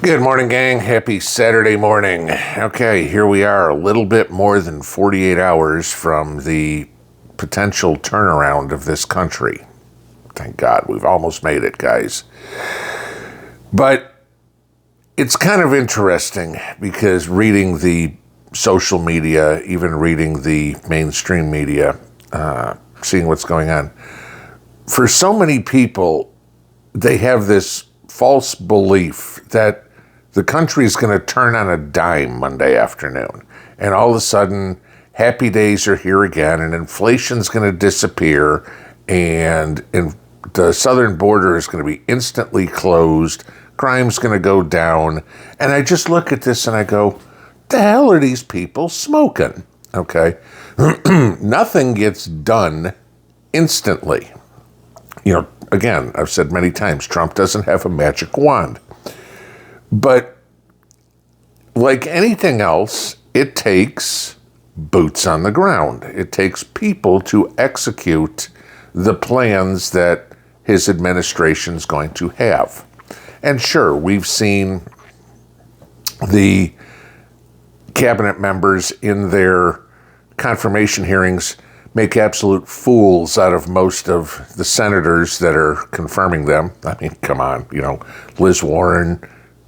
Good morning, gang. Happy Saturday morning. Okay, here we are, a little bit more than 48 hours from the potential turnaround of this country. Thank God, we've almost made it, guys. But it's kind of interesting because reading the social media, even reading the mainstream media, seeing what's going on, for so many people, they have this false belief that the country is going to turn on a dime Monday afternoon. And all of a sudden, happy days are here again, and inflation's going to disappear, and the southern border is going to be instantly closed, crime's going to go down. And I just look at this and I go, the hell are these people smoking? Okay? Nothing gets done instantly. You know, again, I've said many times, Trump doesn't have a magic wand. But like anything else, it takes boots on the ground. It takes people to execute the plans that his administration's going to have. And sure, we've seen the cabinet members in their confirmation hearings make absolute fools out of most of the senators that are confirming them. I mean, come on, Liz Warren,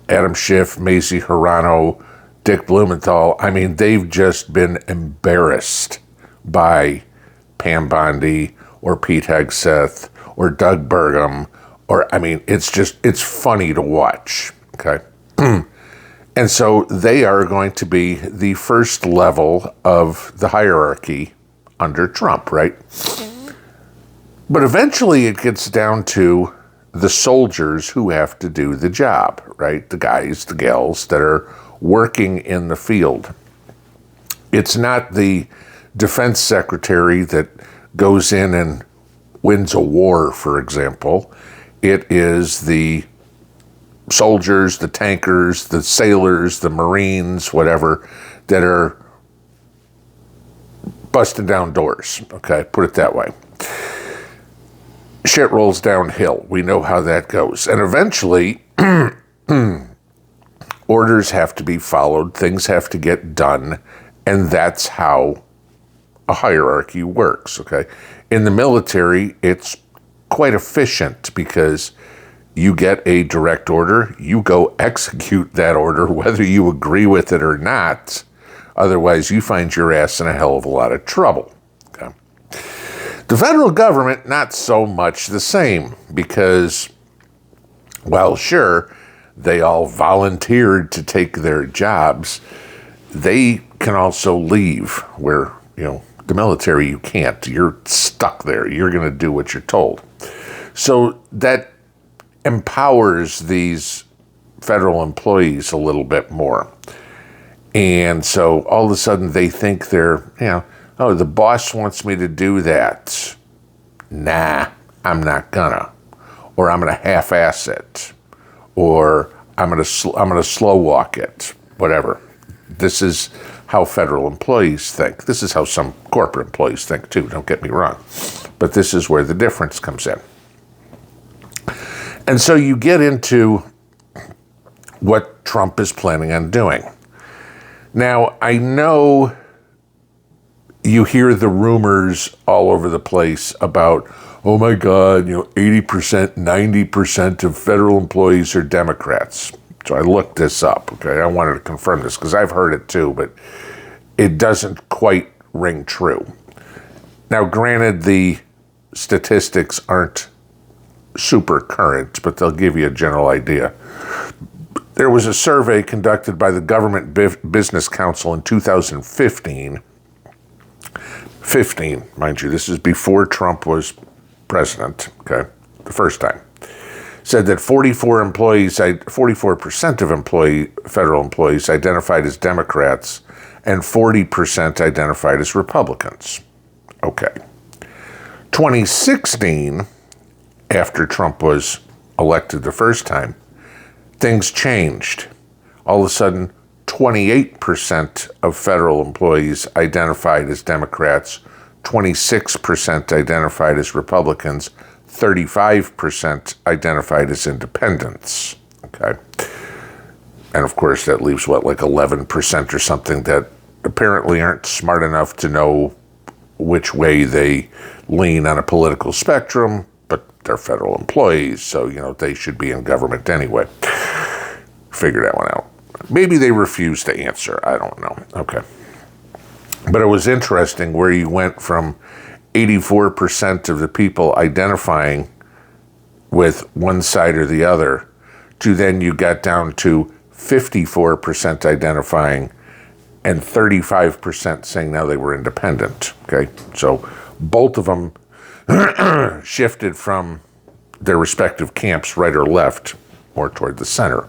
Adam Schiff, Mazie Hirono, Dick Blumenthal. I mean, they've just been embarrassed by Pam Bondi or Pete Hegseth or Doug Burgum. It's funny to watch, okay? And so they are going to be the first level of the hierarchy under Trump, right? But eventually it gets down to the soldiers who have to do the job, right? The guys, the gals that are working in the field. It's not the defense secretary that goes in and wins a war, for example. It is the soldiers, the tankers, the sailors, the Marines, whatever, that are busting down doors, okay? Put it that way. Shit rolls downhill. We know how that goes. And eventually, orders have to be followed, things have to get done, and that's how a hierarchy works, okay? In the military, it's quite efficient because you get a direct order, you go execute that order whether you agree with it or not. Otherwise, you find your ass in a hell of a lot of trouble. Okay? The federal government, not so much the same, because, well, sure, they all volunteered to take their jobs. They can also leave where, the military, you can't. You're stuck there. You're going to do what you're told. So that empowers these federal employees a little bit more. And so all of a sudden they think they're, oh, the boss wants me to do that. Nah, I'm not gonna. Or I'm gonna half-ass it. Or I'm gonna slow walk it. Whatever. This is how federal employees think. This is how some corporate employees think too, don't get me wrong. But this is where the difference comes in. And so you get into what Trump is planning on doing. Now, I know you hear the rumors all over the place about, oh my God, 80%, 90% of federal employees are Democrats. So I looked this up, okay? I wanted to confirm this because I've heard it too, but it doesn't quite ring true. Now, granted, the statistics aren't super current, but they'll give you a general idea. There was a survey conducted by the Government Business Council in 2015. 15, mind you, this is before Trump was president, okay, the first time. Said that 44% of federal employees identified as Democrats and 40% identified as Republicans. Okay. 2016, after Trump was elected the first time, things changed. All of a sudden, 28% of federal employees identified as Democrats, 26% identified as Republicans, 35% identified as independents. Okay. And of course, that leaves what, like 11% or something that apparently aren't smart enough to know which way they lean on a political spectrum, but they're federal employees, so, they should be in government anyway. Figure that one out. Maybe they refuse to answer. I don't know. Okay. But it was interesting where you went from 84% of the people identifying with one side or the other to then you got down to 54% identifying and 35% saying now they were independent. Okay. So both of them shifted from their respective camps, right or left, more toward the center,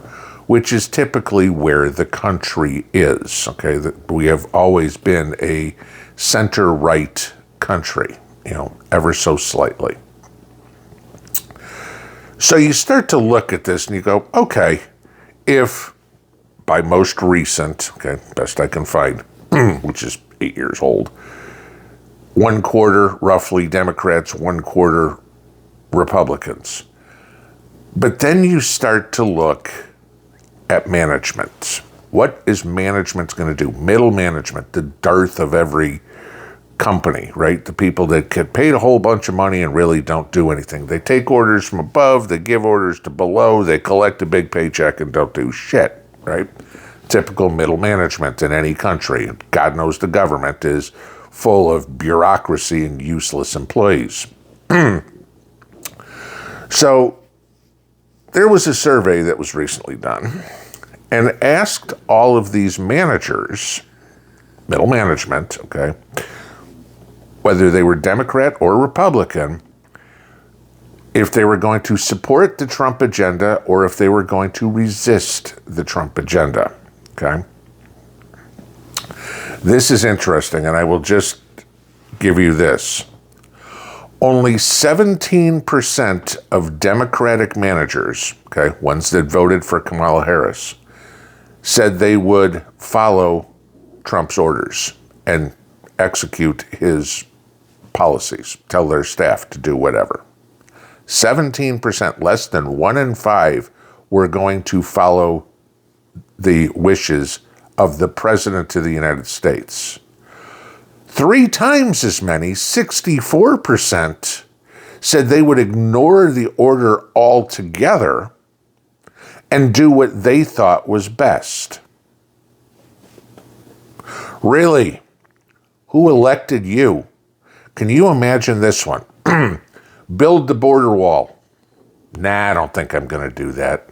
which is typically where the country is. Okay, we have always been a center-right country, ever so slightly. So you start to look at this and you go, okay, if by most recent, okay, best I can find, which is 8 years old, 1/4 roughly Democrats, 1/4 Republicans. But then you start to look at management. What is management going to do? Middle management, the dearth of every company, right? The people that get paid a whole bunch of money and really don't do anything. They take orders from above, they give orders to below, they collect a big paycheck and don't do shit, right? Typical middle management in any country. God knows the government is full of bureaucracy and useless employees. So there was a survey that was recently done and asked all of these managers, middle management, okay, whether they were Democrat or Republican, if they were going to support the Trump agenda or if they were going to resist the Trump agenda, okay? This is interesting, and I will just give you this. Only 17% of Democratic managers, okay, ones that voted for Kamala Harris, said they would follow Trump's orders and execute his policies, tell their staff to do whatever. 17%, less than 1 in 5, were going to follow the wishes of the President of the United States. 3 times as many, 64%, said they would ignore the order altogether and do what they thought was best. Really? Who elected you? Can you imagine this one? Build the border wall. Nah, I don't think I'm going to do that.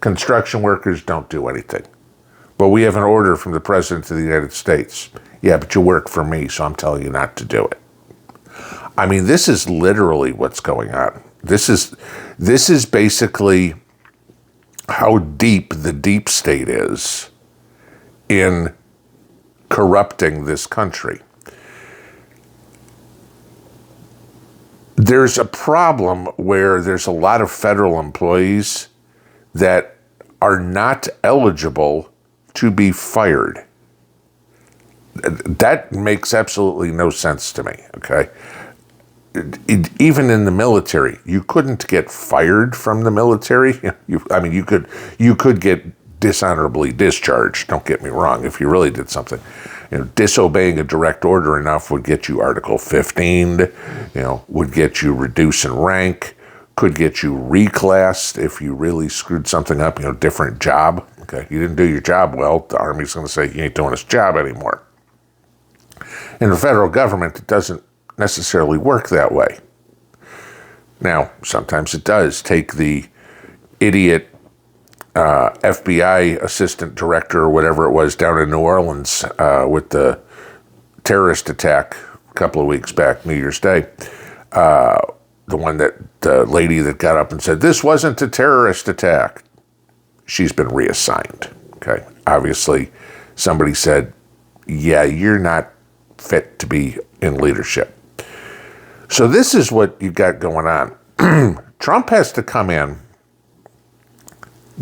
Construction workers don't do anything. But we have an order from the President of the United States. Yeah, but you work for me, so I'm telling you not to do it. I mean, this is literally what's going on. This is basically how deep the deep state is in corrupting this country. There's a problem where there's a lot of federal employees that are not eligible to be fired. That makes absolutely no sense to me, okay? Even in the military, you couldn't get fired from the military. You could get dishonorably discharged, don't get me wrong, if you really did something. Disobeying a direct order enough would get you Article 15, would get you reduced in rank, could get you reclassed if you really screwed something up, different job. Okay, you didn't do your job well, the Army's going to say you ain't doing this job anymore. In the federal government, it doesn't necessarily work that way. Now, sometimes it does. Take the idiot FBI assistant director or whatever it was down in New Orleans with the terrorist attack a couple of weeks back, New Year's Day. The lady that got up and said, this wasn't a terrorist attack. She's been reassigned, okay? Obviously, somebody said, yeah, you're not fit to be in leadership. So this is what you got going on. Trump has to come in,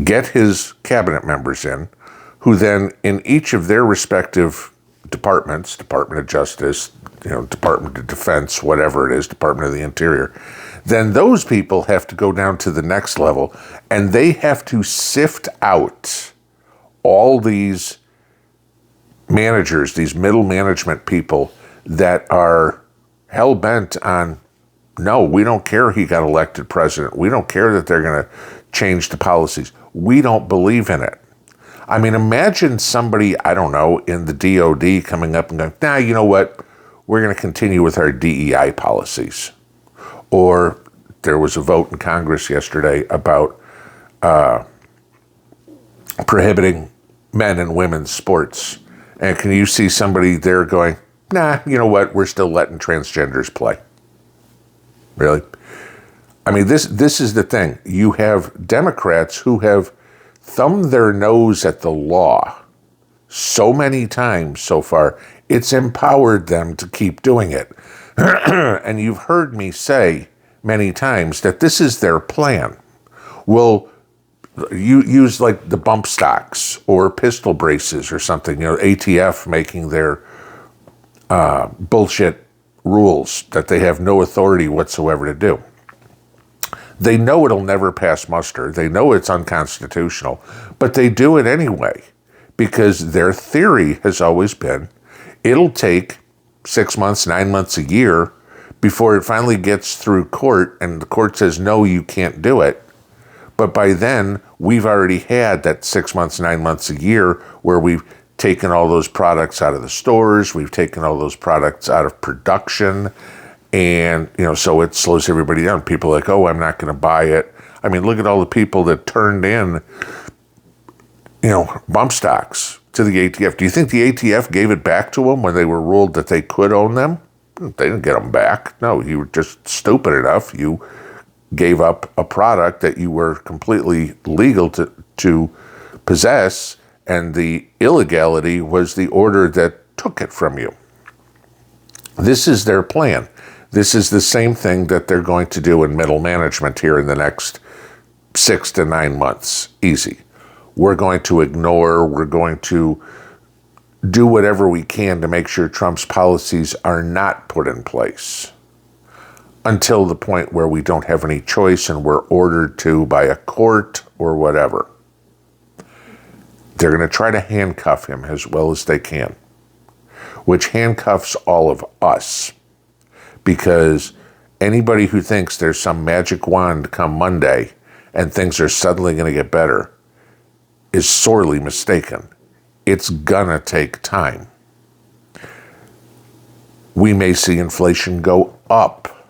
get his cabinet members in, who then in each of their respective departments, Department of Justice, Department of Defense, whatever it is, Department of the Interior, then those people have to go down to the next level and they have to sift out all these managers, these middle management people that are hell-bent on, no, we don't care he got elected president. We don't care that they're going to change the policies. We don't believe in it. I mean, imagine somebody, I don't know, in the DOD coming up and going, nah, you know what? We're going to continue with our DEI policies. Or there was a vote in Congress yesterday about prohibiting men and women's sports. And can you see somebody there going, nah, you know what? We're still letting transgenders play. Really? I mean, this is the thing. You have Democrats who have thumbed their nose at the law so many times so far, it's empowered them to keep doing it. And you've heard me say many times that this is their plan. Well, you use like the bump stocks or pistol braces or something, ATF making their bullshit rules that they have no authority whatsoever to do. They know it'll never pass muster. They know it's unconstitutional, but they do it anyway because their theory has always been it'll take 6 months, 9 months, a year before it finally gets through court and the court says, no, you can't do it. But by then, we've already had that 6 months, 9 months, a year where we've taken all those products out of the stores, we've taken all those products out of production, and, so it slows everybody down. People are like, oh, I'm not going to buy it. I mean, look at all the people that turned in, bump stocks to the ATF. Do you think the ATF gave it back to them when they were ruled that they could own them? They didn't get them back. No, you were just stupid enough. You gave up a product that you were completely legal to possess, and the illegality was the order that took it from you. This is their plan. This is the same thing that they're going to do in middle management here in the next 6 to 9 months. Easy. We're going to ignore, we're going to do whatever we can to make sure Trump's policies are not put in place until the point where we don't have any choice and we're ordered to by a court or whatever. They're going to try to handcuff him as well as they can, which handcuffs all of us. Because anybody who thinks there's some magic wand come Monday and things are suddenly going to get better is sorely mistaken. It's gonna take time. We may see inflation go up.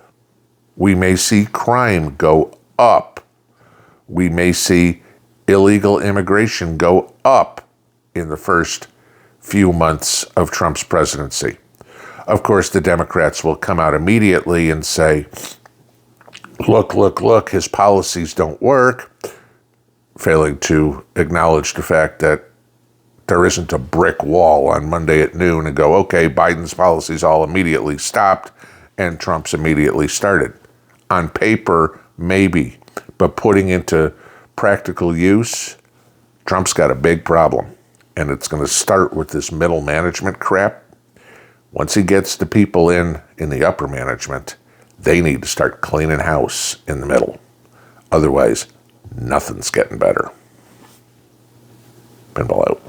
We may see crime go up. We may see illegal immigration go up in the first few months of Trump's presidency. Of course, the Democrats will come out immediately and say, look, his policies don't work, failing to acknowledge the fact that there isn't a brick wall on Monday at noon and go, okay, Biden's policies all immediately stopped and Trump's immediately started. On paper, maybe, but putting into practical use, Trump's got a big problem. And it's going to start with this middle management crap. Once he gets the people in the upper management, they need to start cleaning house in the middle. Otherwise, nothing's getting better. Pinball out.